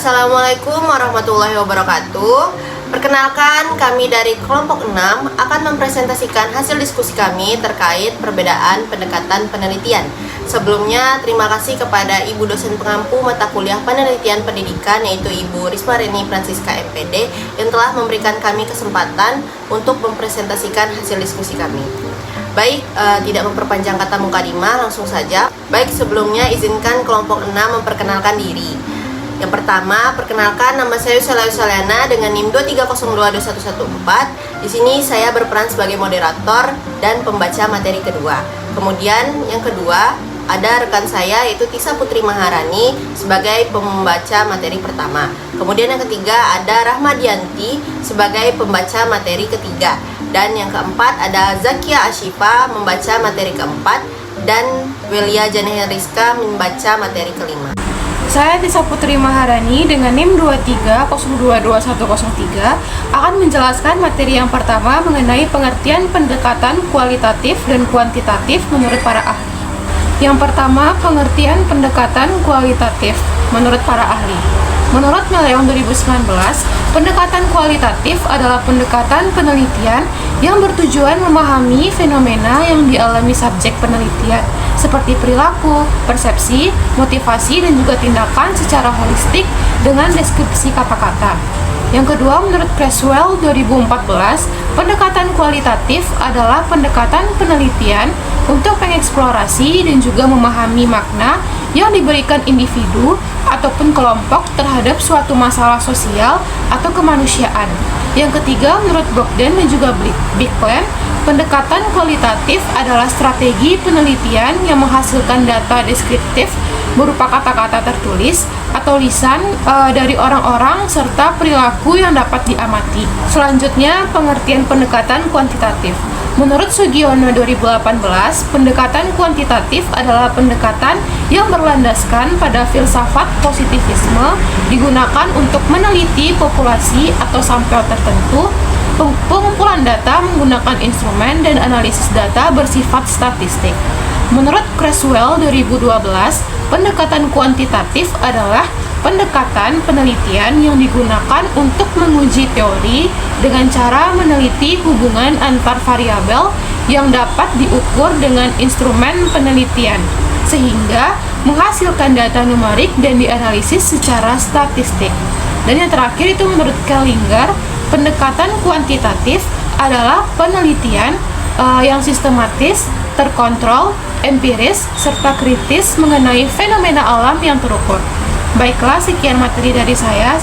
Assalamualaikum warahmatullahi wabarakatuh. Perkenalkan, kami dari kelompok 6 akan mempresentasikan hasil diskusi kami terkait perbedaan pendekatan penelitian. Sebelumnya, terima kasih kepada Ibu dosen pengampu mata kuliah penelitian pendidikan, yaitu Ibu Risma Reni Francisca MPD, yang telah memberikan kami kesempatan untuk mempresentasikan hasil diskusi kami. Baik, tidak memperpanjang kata mukadimah, langsung saja. Baik, sebelumnya izinkan kelompok 6 memperkenalkan diri. Yang pertama, perkenalkan, nama saya Yusela Yuseliana dengan NIM 230221114. Di sini saya berperan sebagai moderator dan pembaca materi kedua. Kemudian yang kedua, ada rekan saya yaitu Tisa Putri Maharani sebagai pembaca materi pertama. Kemudian yang ketiga ada Rahmadianti sebagai pembaca materi ketiga. Dan yang keempat ada Zakia Ashifa membaca materi keempat, dan Welia Janeh Rizka membaca materi kelima. Saya Tisa Putri Maharani dengan NIM 230221103 akan menjelaskan materi yang pertama mengenai pengertian pendekatan kualitatif dan kuantitatif menurut para ahli. Yang pertama, pengertian pendekatan kualitatif menurut para ahli. Menurut Meleong 2019, pendekatan kualitatif adalah pendekatan penelitian yang bertujuan memahami fenomena yang dialami subjek penelitian, seperti perilaku, persepsi, motivasi, dan juga tindakan secara holistik dengan deskripsi kata-kata. Yang kedua, menurut Creswell 2014, pendekatan kualitatif adalah pendekatan penelitian untuk mengeksplorasi dan juga memahami makna yang diberikan individu ataupun kelompok terhadap suatu masalah sosial atau kemanusiaan. Yang ketiga, menurut Bogdan dan juga Bicklin, pendekatan kualitatif adalah strategi penelitian yang menghasilkan data deskriptif berupa kata-kata tertulis atau lisan dari orang-orang serta perilaku yang dapat diamati. Selanjutnya, pengertian pendekatan kuantitatif. Menurut Sugiono 2018, pendekatan kuantitatif adalah pendekatan yang berlandaskan pada filsafat positivisme, digunakan untuk meneliti populasi atau sampel tertentu. Pengumpulan data menggunakan instrumen dan analisis data bersifat statistik. Menurut Creswell 2012, pendekatan kuantitatif adalah pendekatan penelitian yang digunakan untuk menguji teori dengan cara meneliti hubungan antar variabel yang dapat diukur dengan instrumen penelitian, sehingga menghasilkan data numerik dan dianalisis secara statistik. Dan yang terakhir itu menurut Kellinger, pendekatan kuantitatif adalah penelitian yang sistematis, terkontrol, empiris, serta kritis mengenai fenomena alam yang terukur. Baiklah, sekian materi dari saya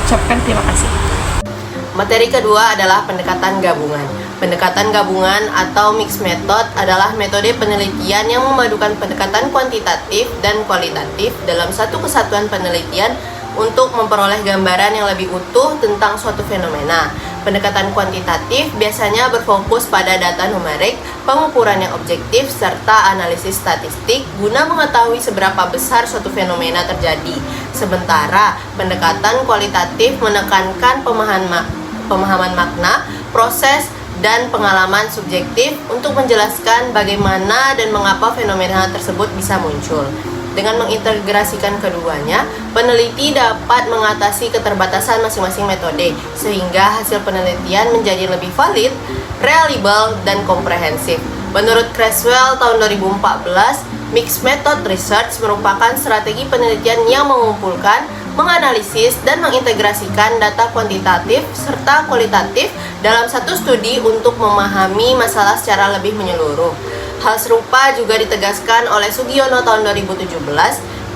ucapkan terima kasih. Materi kedua adalah pendekatan gabungan. Pendekatan gabungan atau mixed method adalah metode penelitian yang memadukan pendekatan kuantitatif dan kualitatif dalam satu kesatuan penelitian untuk memperoleh gambaran yang lebih utuh tentang suatu fenomena. Pendekatan kuantitatif biasanya berfokus pada data numerik, pengukuran yang objektif, serta analisis statistik guna mengetahui seberapa besar suatu fenomena terjadi. Sementara pendekatan kualitatif menekankan pemahaman makna, proses, dan pengalaman subjektif untuk menjelaskan bagaimana dan mengapa fenomena tersebut bisa muncul. Dengan mengintegrasikan keduanya, peneliti dapat mengatasi keterbatasan masing-masing metode, sehingga hasil penelitian menjadi lebih valid, reliable, dan komprehensif. Menurut Creswell tahun 2014, Mixed Method Research merupakan strategi penelitian yang mengumpulkan, menganalisis, dan mengintegrasikan data kuantitatif serta kualitatif dalam satu studi untuk memahami masalah secara lebih menyeluruh. Hal serupa juga ditegaskan oleh Sugiono tahun 2017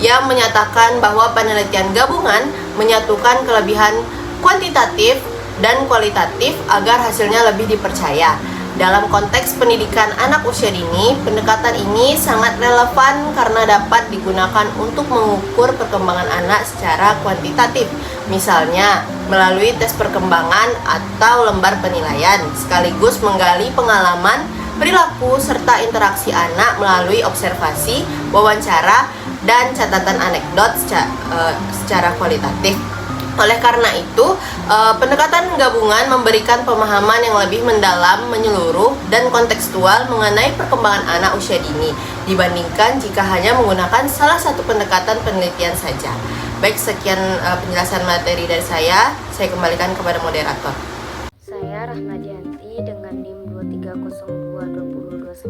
yang menyatakan bahwa penelitian gabungan menyatukan kelebihan kuantitatif dan kualitatif agar hasilnya lebih dipercaya. Dalam konteks pendidikan anak usia dini, pendekatan ini sangat relevan karena dapat digunakan untuk mengukur perkembangan anak secara kuantitatif, misalnya melalui tes perkembangan atau lembar penilaian, sekaligus menggali pengalaman, perilaku, serta interaksi anak melalui observasi, wawancara, dan catatan anekdot secara kualitatif. Oleh karena itu, pendekatan gabungan memberikan pemahaman yang lebih mendalam, menyeluruh, dan kontekstual mengenai perkembangan anak usia dini dibandingkan jika hanya menggunakan salah satu pendekatan penelitian saja. Baik, sekian penjelasan materi dari saya kembalikan kepada moderator. Saya Rahmadianti dengan NIM 23022029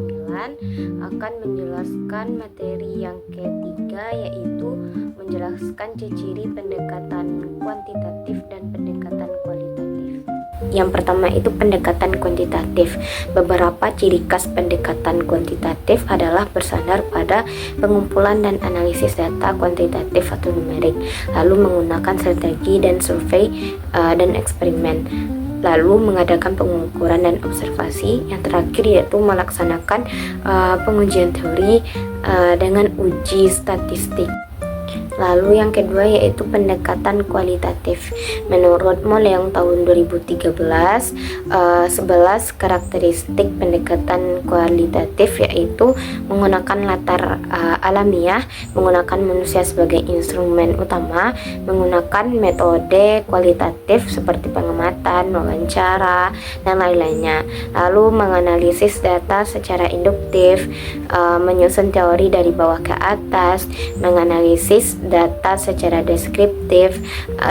akan menjelaskan materi yang ketiga, yaitu menjelaskan ciri-ciri pendekatan kuantitatif dan pendekatan kualitatif. Yang pertama itu pendekatan kuantitatif. Beberapa ciri khas pendekatan kuantitatif adalah bersandar pada pengumpulan dan analisis data kuantitatif atau numerik, lalu menggunakan strategi dan survei dan eksperimen, lalu mengadakan pengukuran dan observasi. Yang terakhir yaitu melaksanakan pengujian teori dengan uji statistik. Lalu yang kedua yaitu pendekatan kualitatif. Menurut Moleong tahun 2013, 11 karakteristik pendekatan kualitatif yaitu menggunakan latar alamiah, menggunakan manusia sebagai instrumen utama, menggunakan metode kualitatif seperti pengamatan, wawancara, dan lain-lainnya. Lalu menganalisis data secara induktif, menyusun teori dari bawah ke atas, menganalisis data secara deskriptif,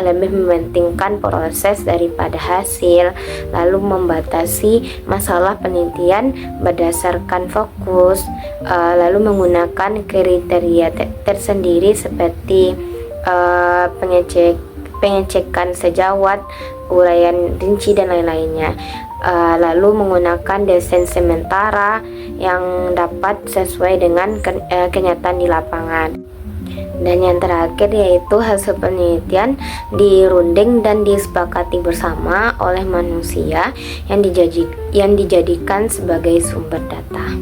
lebih mementingkan proses daripada hasil, lalu membatasi masalah penelitian berdasarkan fokus, lalu menggunakan kriteria tersendiri seperti pengecekan sejawat, uraian rinci, dan lain-lainnya. Lalu menggunakan desain sementara yang dapat sesuai dengan kenyataan di lapangan. Dan yang terakhir yaitu hasil penelitian dirunding dan disepakati bersama oleh manusia yang dijadikan sebagai sumber data.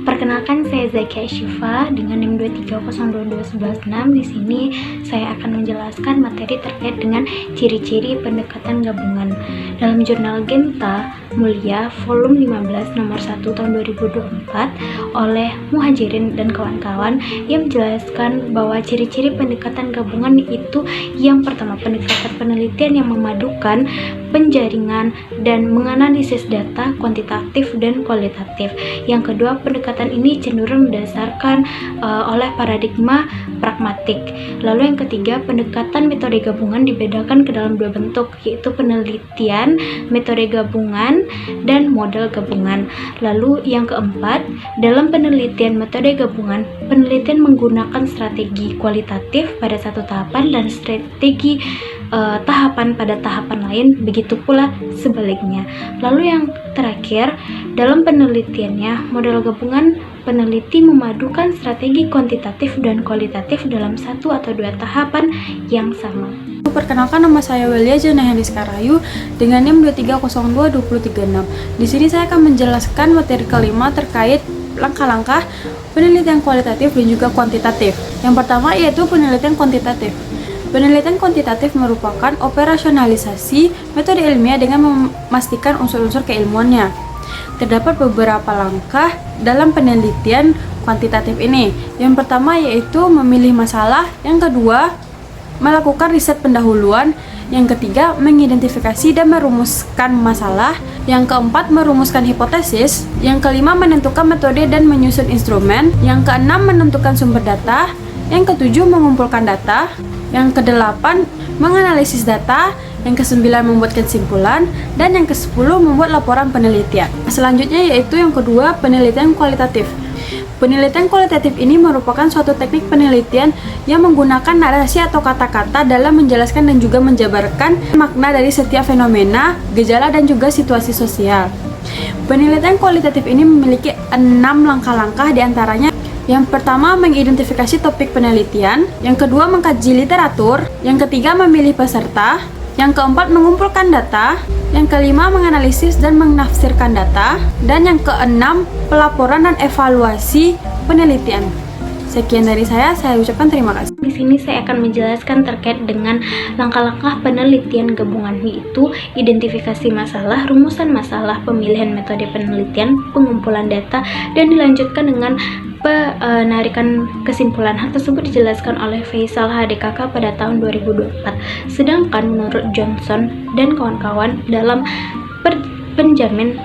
Perkenalkan, saya Zakia Syifa dengan NIM 23022196. Di sini saya akan menjelaskan materi terkait dengan ciri-ciri pendekatan gabungan. Dalam jurnal Genta Mulia volume 15 nomor 1 tahun 2024 oleh Muhajirin dan kawan-kawan yang menjelaskan bahwa ciri-ciri pendekatan gabungan itu yang pertama, pendekatan penelitian yang memadukan penjaringan dan menganalisis data kuantitatif dan kualitatif. Yang kedua, pendekatan ini cenderung didasarkan oleh paradigma pragmatik. Lalu yang ketiga, pendekatan metode gabungan dibedakan ke dalam dua bentuk, yaitu penelitian, metode gabungan, dan model gabungan. Lalu yang keempat, dalam penelitian metode gabungan, penelitian menggunakan strategi kualitatif pada satu tahapan dan strategi tahapan pada tahapan lain, begitu pula sebaliknya. Lalu yang terakhir, dalam penelitiannya, model gabungan peneliti memadukan strategi kuantitatif dan kualitatif dalam satu atau dua tahapan yang sama. Perkenalkan, nama saya Welia Janahelis Karayu dengan NIM 23022036. Di sini saya akan menjelaskan materi kelima terkait langkah-langkah penelitian kualitatif dan juga kuantitatif. Yang pertama yaitu penelitian kuantitatif. Penelitian kuantitatif merupakan operasionalisasi metode ilmiah dengan memastikan unsur-unsur keilmuannya. Terdapat beberapa langkah dalam penelitian kuantitatif ini. Yang pertama yaitu memilih masalah, yang kedua melakukan riset pendahuluan, yang ketiga mengidentifikasi dan merumuskan masalah, yang keempat merumuskan hipotesis, yang kelima menentukan metode dan menyusun instrumen, yang keenam menentukan sumber data, yang ketujuh mengumpulkan data, yang kedelapan menganalisis data, yang kesembilan membuat kesimpulan, dan yang kesepuluh membuat laporan penelitian. Selanjutnya yaitu yang kedua, penelitian kualitatif. Penelitian kualitatif ini merupakan suatu teknik penelitian yang menggunakan narasi atau kata-kata dalam menjelaskan dan juga menjabarkan makna dari setiap fenomena, gejala, dan juga situasi sosial. Penelitian kualitatif ini memiliki 6 langkah-langkah, diantaranya yang pertama mengidentifikasi topik penelitian, yang kedua mengkaji literatur, yang ketiga memilih peserta, yang keempat mengumpulkan data, yang kelima menganalisis dan menafsirkan data, dan yang keenam pelaporan dan evaluasi penelitian. Sekian dari saya ucapkan terima kasih. Di sini saya akan menjelaskan terkait dengan langkah-langkah penelitian gabungan, yaitu identifikasi masalah, rumusan masalah, pemilihan metode penelitian, pengumpulan data, dan dilanjutkan dengan penarikan kesimpulan. Hal tersebut dijelaskan oleh Faisal HDKK pada tahun 2024. Sedangkan menurut Johnson dan kawan-kawan dalam penjamin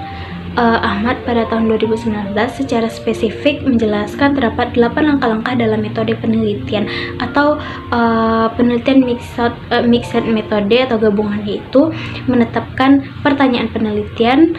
Ahmad pada tahun 2019 secara spesifik menjelaskan terdapat 8 langkah-langkah dalam metode penelitian atau penelitian mixed metode atau gabungan, yaitu menetapkan pertanyaan penelitian,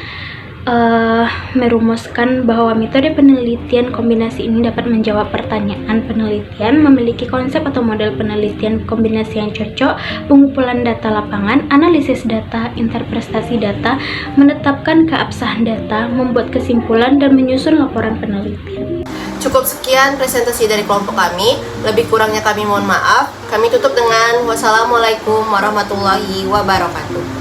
merumuskan bahwa metode penelitian kombinasi ini dapat menjawab pertanyaan penelitian, memiliki konsep atau model penelitian kombinasi yang cocok, pengumpulan data lapangan, analisis data, interpretasi data, menetapkan keabsahan data, membuat kesimpulan, dan menyusun laporan penelitian. Cukup sekian presentasi dari kelompok kami. Lebih kurangnya kami mohon maaf. Kami tutup dengan wassalamualaikum warahmatullahi wabarakatuh.